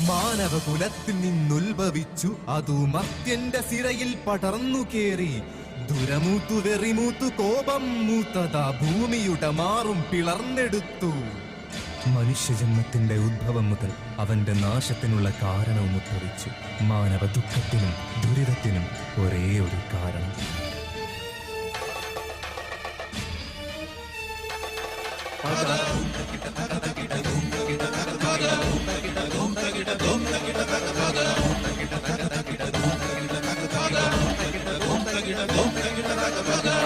മാനവകുലത്തിൽ നിന്നുത്ഭവിച്ചു, അതു മർത്യന്റെ സിരയിൽ പടർന്നു കേറി. ദുരമൂത്തു വെറിമൂത്തു കോപം മൂത്തതാ ഭൂമിയുടെ മാറും പിളർന്നെടുത്തു. മനുഷ്യജന്മത്തിന്റെ ഉദ്ഭവം മുതൽ അവന്റെ നാശത്തിനുള്ള കാരണവും ഉദ്ഭവിച്ചു. മാനവ ദുഃഖത്തിനും ദുരിതത്തിനും ഒരേ ഒരു കാരണം.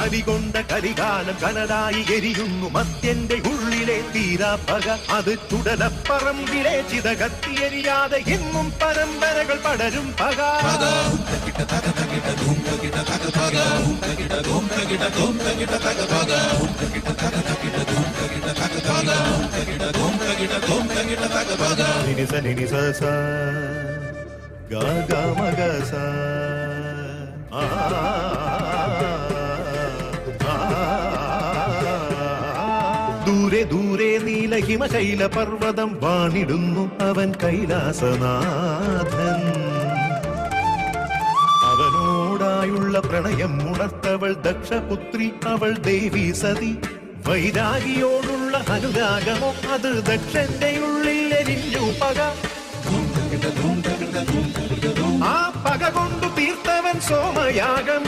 കരികൊണ്ട കരികാലം കനലായി എരിയുന്നു മത്യന്റെ ഉള്ളിലെ തീരാപ്പക. അത് ചുടലപ്പറമ്പിലെ ചിതകത്തിയെരിയാതെ എന്നും പരമ്പരകൾ പടരും പക. ദൂരെ ദൂരെ നീലഹിമശൈല പർവ്വതം വാണിടുന്നു അവൻ കൈലാസനാഥൻ. അവനോടായുള്ള പ്രണയം ഉണർത്തവൾ ദക്ഷപുത്രി, അവൾ ദേവി സതി. വൈരാഗിയോടുള്ള അനുരാഗമോ അത് ദക്ഷന്റെ ഉള്ളിൽ എരിഞ്ഞു പക. ആ പക കൊണ്ടു തീർത്തവൻ സോമയാഗം.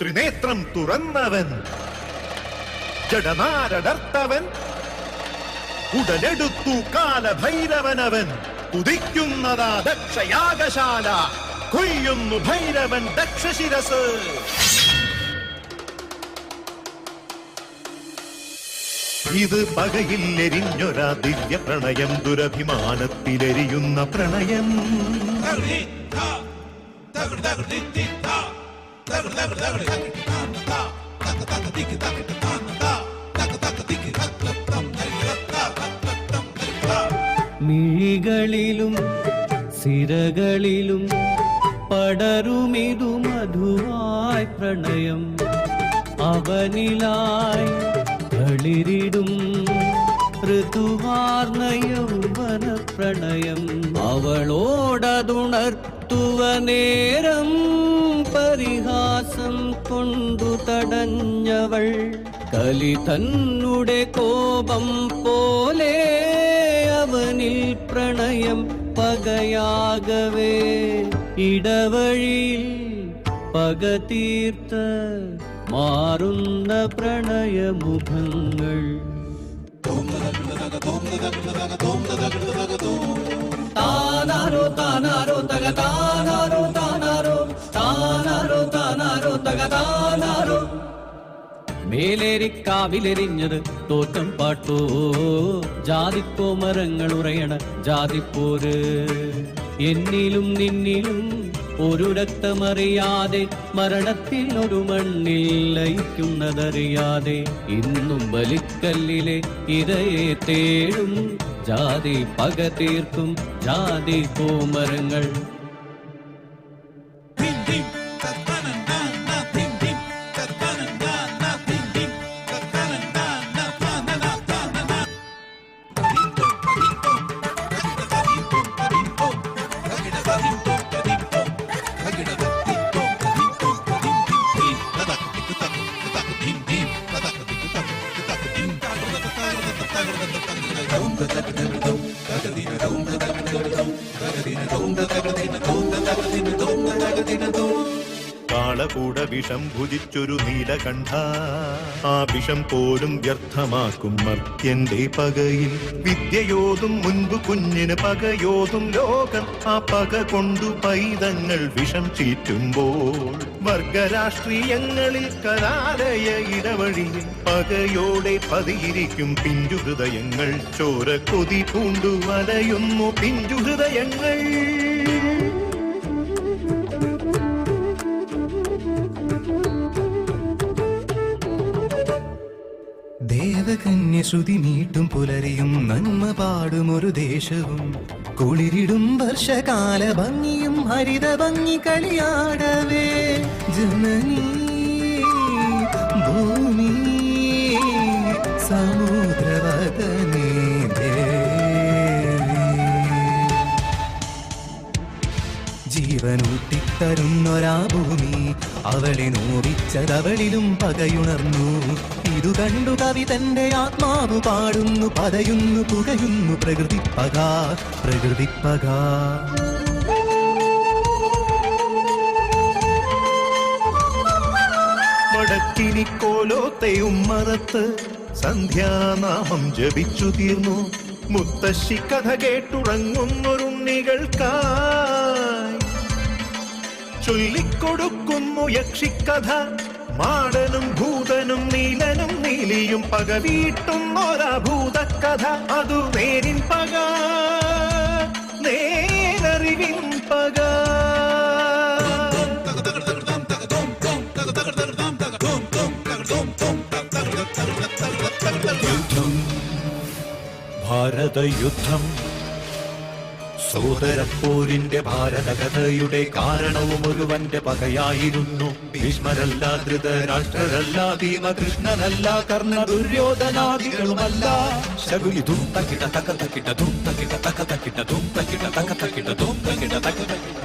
ത്രിനേത്രം തുറന്നവൻ, ജഡനാരടർത്തവൻ, ഉടലെടുത്തു കാലഭൈരവനവൻ. ഉദിക്കുന്നതാ ദക്ഷയാഗശാല, കൊയ്യുന്നു ഭൈരവൻ ദക്ഷശിരസ്. ഇത് പകയിൽ എരിഞ്ഞൊരാ ദിവ്യ പ്രണയം, ദുരഭിമാനത്തിലെരിയുന്ന പ്രണയം. മിഴികളിലും സിരകളിലും പടരുമിതു മധുവായി പ്രണയം. അവനിലായി കളിരിടും ഋതുവാർന്ന യൗവന പ്രണയം. അവളോടതുണർത്തുവ നേരം പരിഹാസം കൊണ്ടു തടഞ്ഞവൾ. കലി തന്നുടെ കോപം പോലെ അവനിൽ പ്രണയം പകയാകവേ. ഇടവഴിയിൽ പക തീർത്ത മാറുന്ന പ്രണയമുഖങ്ങൾ. താനാരോ താനാരോ തക താനാരോ താനാരോ താനാരോ താനാരോ തക താനാരോ. മേലേരിക്കാവിലെരിഞ്ഞത് തോറ്റം പാട്ടോ, ജാതിക്കോ മരങ്ങൾ ഉറയണ ജാതിപ്പോര്. എന്നിലും നിന്നിലും ഒരു രക്തമറിയാതെ, മരണത്തിൽ ഒരു മണ്ണിൽ ലയിക്കുന്നതറിയാതെ, ഇന്നും ബലിക്കല്ലിലെ ഇരയെ തേടും ജാതി പക തീർക്കും ജാതി കോമരങ്ങൾ. കാളകൂട വിഷം ഭുജിച്ചൊരു നീലകണ്ഠ, ആ വിഷം പോലും വ്യർത്ഥമാക്കും മർത്യന്റെ പകയിൽ. വിദ്യയോതും മുൻപ് കുഞ്ഞിന് പകയോതും ലോകം. ആ പക കൊണ്ടു പൈതങ്ങൾ വിഷം ചീറ്റുമ്പോൾ, വർഗരാഷ്ട്രീയങ്ങളിൽ കലാലയ ഇടവഴിയിൽ പകയോടെ പതിയിരിക്കും പിഞ്ചുഹൃദയങ്ങൾ. ചോരക്കൊതി പൂണ്ടു വലയുന്നു പിഞ്ചുഹൃദയങ്ങൾ. ദേവകന്യ ശ്രുതി മീട്ടും പുലരിയും നന്മ പാടുമൊരു ദേശവും. കുളിരിടും വർഷകാല ഭംഗിയും ഹരിത ഭംഗി കളിയാടവേ ജനനീ ഭൂമി സമുദ്രവദനേ ദേവി. ജീവനൂട്ടിത്തരുന്നൊരാ ഭൂമി അവളെ നോവിച്ചതവളിലും പകയുണർന്നു. ഇതു കണ്ടു കവി തന്റെ ആത്മാവ് പാടുന്നു, പതയുന്നു പുകയുന്നു പ്രകൃതിപ്പക പ്രകൃതിപ്പക. വടക്കിനിക്കോലോത്തെയും മറത്ത് സന്ധ്യാനാമം ജപിച്ചു തീർന്നു. മുത്തശ്ശി കഥ കേട്ടുറങ്ങുന്നൊരുണ്ണികൾക്കായി ചൊല്ലിക്കൊടുക്കുന്നു യക്ഷിക്കഥ. മാടനും ഭൂതനും നീലനും നീലിയും പക വീട്ടുന്നൊരാ ഭൂതക്കഥ. അതു നേരിൻ പക, നേരറിവിൻ പക. യുദ്ധം, ഭാരതയുദ്ധം, സോദരപ്പോരിന്റെ ഭാരതകഥയുടെ കാരണവും ഒരുവന്റെ പകയായിരുന്നു. ഭീഷ്മരല്ല, ധൃതരാഷ്ട്രരല്ല, ഭീമകൃഷ്ണനല്ല, കർണ ദുര്യോധനാദികളുമല്ല. ശകുനി ധൂം തക്കിട തക തക്കിട ധൂം തക്കിട തക തക്കിട ധൂം തക്കിട തക തക്കിട ധൂം തക്കിട തക തക്കിട.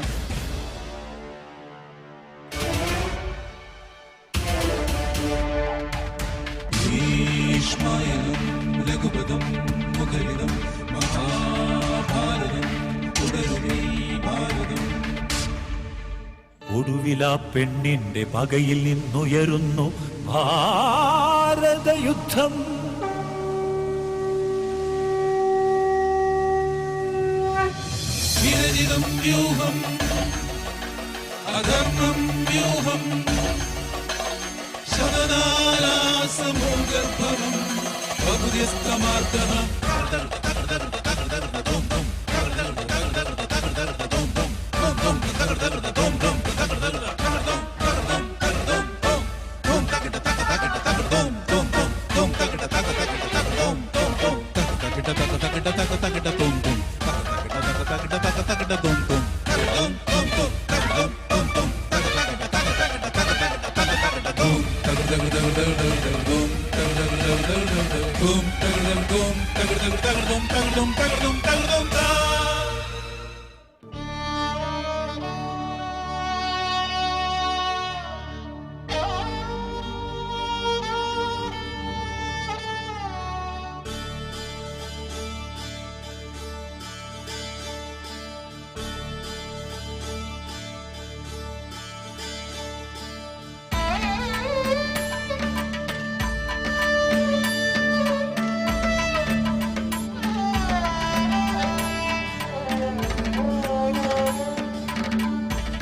ഭീഷ്മായനും രഘുപദം മുഖരിതം മഹാഭാരതം തുടരുമേ ഭാരതം. ഒടുവിലാ പെണ്ണിന്റെ പകയിൽ നിന്നുയരുന്നു ഭാരതയുദ്ധം. വിരചിതം വ്യൂഹം അധർമ്മം വ്യൂഹം ശതനാലാസമോഗർഭവം ബഹുര്യസ്തമാർദ്ദഃ.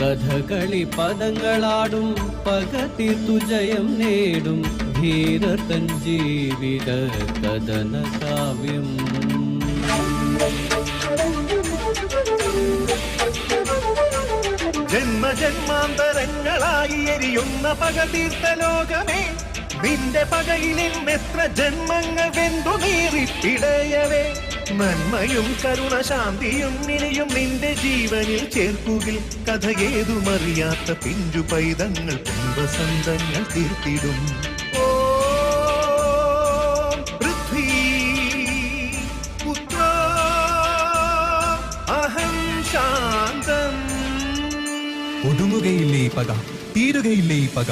കഥകളി പദങ്ങളാടും പകതീർത്തു ജയം നേടും ധീരർ തൻ ജീവിത കഥന കാവ്യം. ജന്മജന്മാന്തരങ്ങളായി എരിയുന്ന പക തീർത്ത ലോകമേ, നിന്റെ പകയിലെത്ര ജന്മങ്ങൾ വെന്തു നീറിപ്പിടയവേ. നന്മയും കരുണ ശാന്തിയും ഇനിയും നിന്റെ ജീവനിൽ ചേർക്കുകിൽ. കഥ ഏതുമറിയാത്ത പിഞ്ചു പൈതങ്ങൾ വസന്തങ്ങൾ തീർത്തിടും. ഓ പൃഥ്വി പുത്ര അഹം ശാന്തം. ഒടുങ്ങുകയില്ലേ ഈ പക, തീരുകയില്ലേ ഈ പക.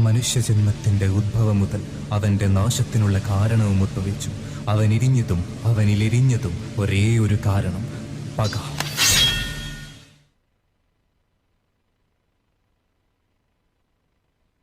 മനുഷ്യജന്മത്തിന്റെ ഉദ്ഭവം മുതൽ അവന്റെ നാശത്തിനുള്ള കാരണവും ഉദ്ഭവിച്ചു. അവനിരിഞ്ഞതും അവനിലെരിഞ്ഞതും ഒരേ ഒരു കാരണം, പക.